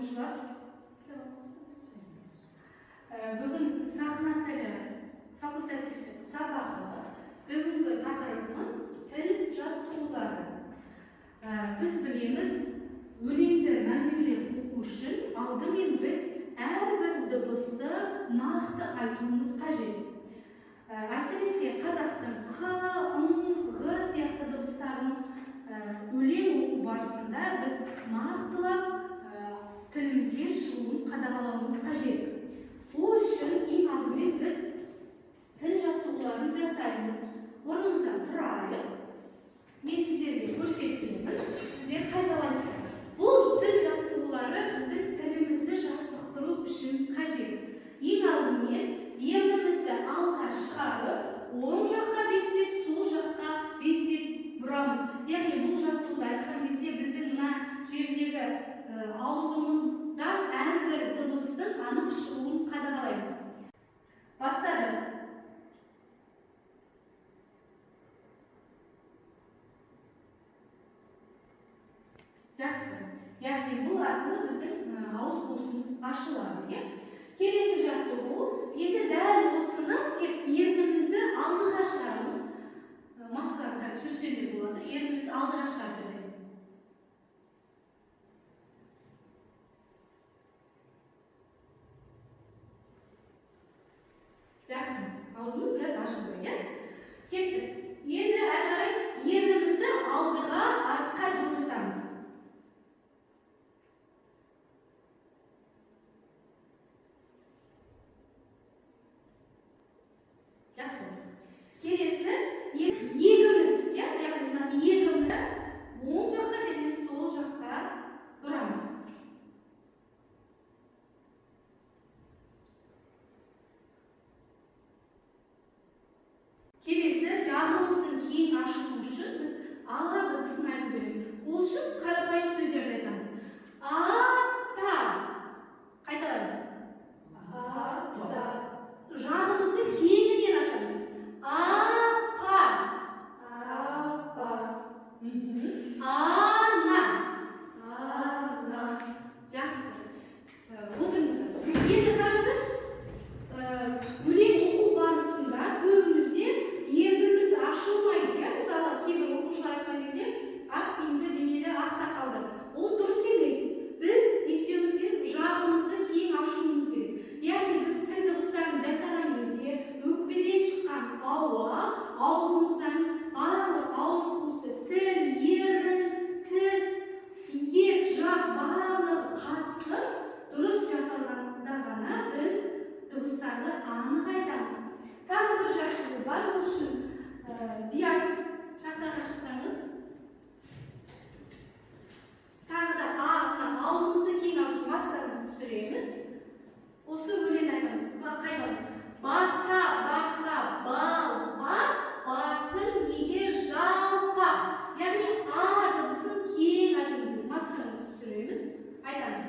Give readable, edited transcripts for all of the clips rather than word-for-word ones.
оқушылар, бүгін сахнадегі факультативтік сабағы бүгінгі тақырыбымыз тіл жаттығулары. Біз білеміз, өлеңді мәнерлеп оқу үшін алдымен біз әрбір дыбысты нақты айтуымыз қажет. Әсіресе қазақтың қ, ң, ғ сияқты дыбыстарын өлең оқу барысында біз нақтылап тілімізге шығуын қадағалауымыз қажет. Ол үшін ең алдымен біз тіл жаттығуларын жасаймыз. Орнымыздан тұрайық. Мен сіздерге көрсетемін, сіздер қайталайсыздар. Бұл тіл жаттығулары біздің тілімізді жаттықтыру үшін қажет. Ең алдымен ернімізді алға шығарып, оң жаққа 5 рет, сол жаққа 5 рет бұрамыз. Яғни бұл жаттығуды айтқан кезде біздің мына жердегі аузымыздан әрбір дыбыстың анық шығуын қадағалаймыз. Бастадым. Жақсы. Яғни бұл арқылы біздің ауыз қуысымыз ашылады. Келесі жаттығу, енді дәл осыны тек ернімізді алдыға шығарамыз. Маска сүрсенде болады, ернімізді алдыға шығарып жасаймыз. Жақсы. Аузымыз біраз ашылды, кетті. Енді әрі қарай ернімізді алдыға, артқа жылжытамыз. Жақсы. Келесі егіміз, яғни егімді оң жаққа және сол жаққа бұрамыз. Келесі жағымыздың кейін ашылуы үшін біз а дыбысын айту керек. Ол үшін қарапайым сөздерді айтамыз. Ата. Қайталаймыз. Ата. Жағымызды кеңінен ашамыз. Апа. Апа. Ана. Ана. Жақсы. Отырыңыздар. Енді қараңыздаршы. Өлең оқу барысында көбімізде ерніміз ашылмайды. Мысалы, кейбір оқушылар айтқан кезде ақ киімді денелі ақсақалды. Ол дұрыс емес. Біз естуіміз керек, жағымызды кең ашуымыз керек. Яғни біз тіл дыбыстарын жасаған кезде өкпеден шыққан ауа, аузымыздан барлық ауыз қуысы, тіл, ерін, тіс, иек, жақ барлығы қатысып дұрыс жасалғанда ғана біз дыбыстарды анық айтамыз. Тағы бір жаттығу бар, ол үшін диаз тақтаға шықсаңыз. Тағы да аузымызды кең ашып бастарымызды түсіреміз. Осы өлең айтамыз. Қайталап. Бақа, бақа, балба, басың неге жалпақ. Яғни дыбысын кең айтамыз. Маскамызды түсіреміз. Айтамыз.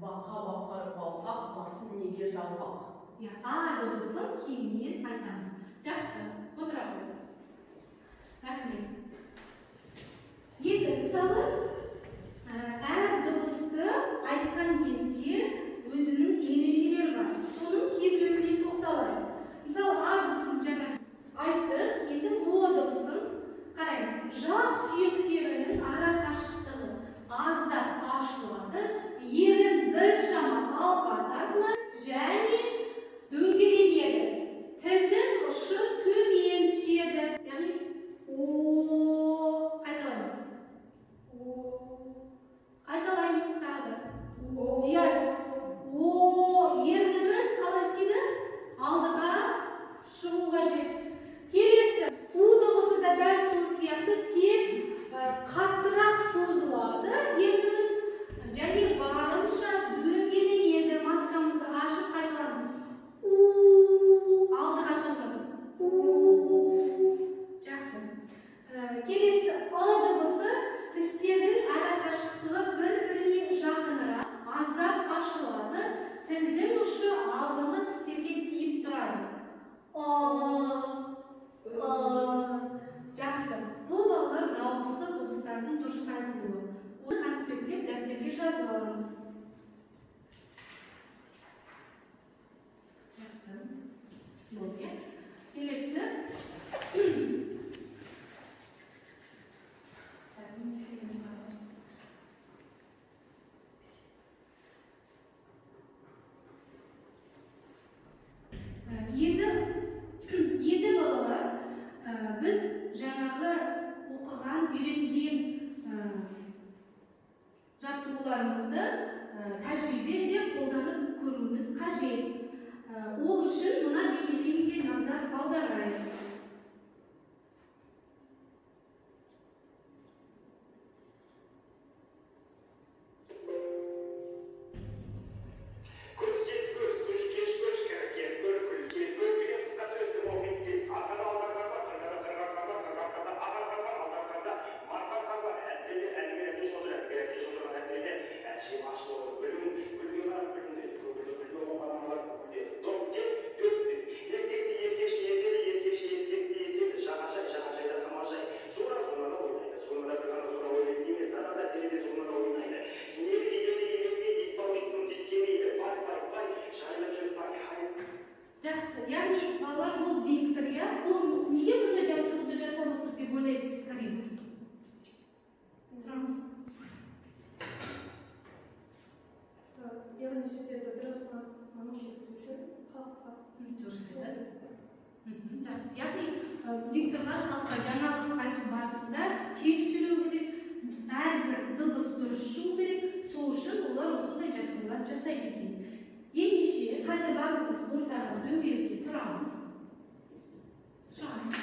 Бақа, бақа, балпақ, басың неге жалпақ. Дыбысын кеңінен айтамыз. Жақсы. Отыра қойды. Рахмет. Енді мысалы, әр дыбысты айтқан кезде өзінің ережелері бар. Соның кейбіреуіне тоқталайық. Мысалы, а дыбысын жаңа айтты, енді о дыбысын қараймыз. Жақ сүйектерінің ара қашықтығы аздап ашылады, ерін біршама алға тартылады және дөңгеленеді. Тілдің ұшы қажет. Ол үшін мына бейнефильмге назар аударайық. Жақсы, яғни балалар бұл диктор, иә? Бұл неге бұндай жаттығуды жасап отыр деп ойлайсыз, Карим? Тұрамыз. Яғни сөздерді дұрыс анық жеткізуші. Дұрыс сөз. Жақсы, яғни дикторлар халыққа жаңалық айту барысында тез сөйлеу керек, әрбір дыбыс дұрыс шығу керек, сол үшін олар осындай жаттығулар жасайды екен. Ендеше, қазір барлығымыз ортаға дөңгелекке тұрамыз. Шығамыз.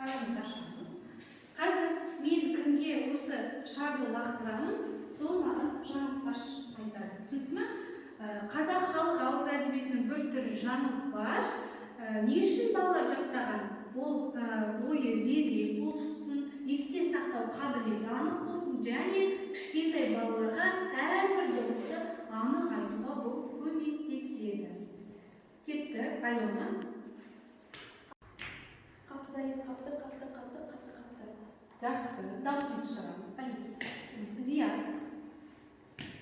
Арамызды ашамыз. Қазір мен кімге осы шарды лақтырамын, сол маған жаңылтпаш айтады. Түсінді ме? Қазақ халық ауыз әдебиетінің бір түрі жаңылтпаш. Не үшін балалар жаттаған? Ол ойы зерек болсын, есте сақтау қабілеті анық болсын, және кішкентай балаларға әрбір дыбысты анық айтуға бұл көмектеседі. Кеттік, Алена. Қаптайыз, қапты. Жақсы, дауысыз шығарамыз. Алена. Диас.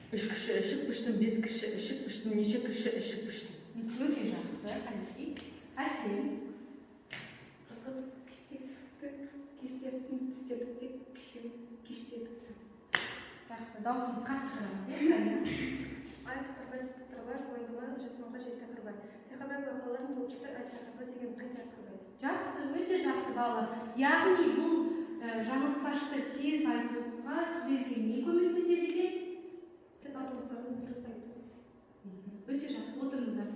Үш кіші ішік піштім, бес кіші ішік піштім, неше кіші ішік піштім. Өте жақсы, Алена. Әсем. Қыз кестетті, кестесін тістедік, кештедік. Жақсы, дауысыз қатты шығарамыз, Алена. Тақырбай, Қойдылай, жасауға жет Тақырбай. Тақырбай байқауларын толықшытыр, Тақырбай деген қай Тақырбай? Жақсы, өте жақсы балалар. Яғни бұл жаңылтпашты тез айтуға сіздерге не көмектеседі екен? Дыбыстарын дұрыс айту. Өте жақсы, отырыңыздар.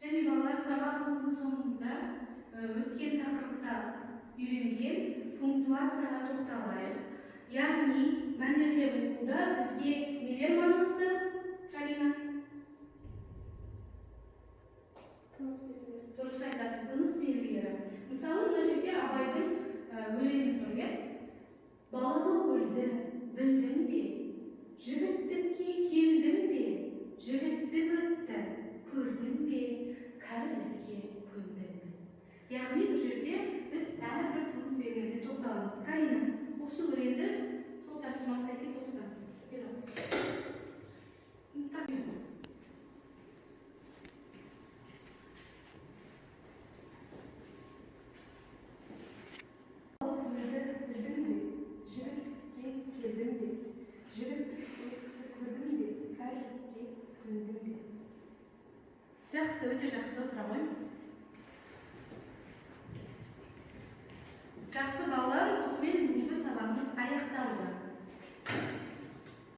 Және балалар, сабағымыздың соңында өткен тақырыпта үйренген пунктуацияға тоқталайық. Яғни мәнерлеп оқуда бізге нелер маңызды, Карина? Тыныс белгілері. Дұрыс айтасың, тыныс белгілері. Мысалы, мына жерде Абайдың өлеңі тұр, иә? Балық өлді, білдің бе? Жігіттікке келдің бе? Жігіттік өтті, көрдің бе? Кәрілікке көндің бе? Яғни бұл жерде біз әрбір тыныс белгілеріне тоқталамыз. Карина, осы өлеңді сол тапсырмаға сәйкес оқысаңыз. Жақсы, өте жақсы, отыра ғой. Жақсы балалар.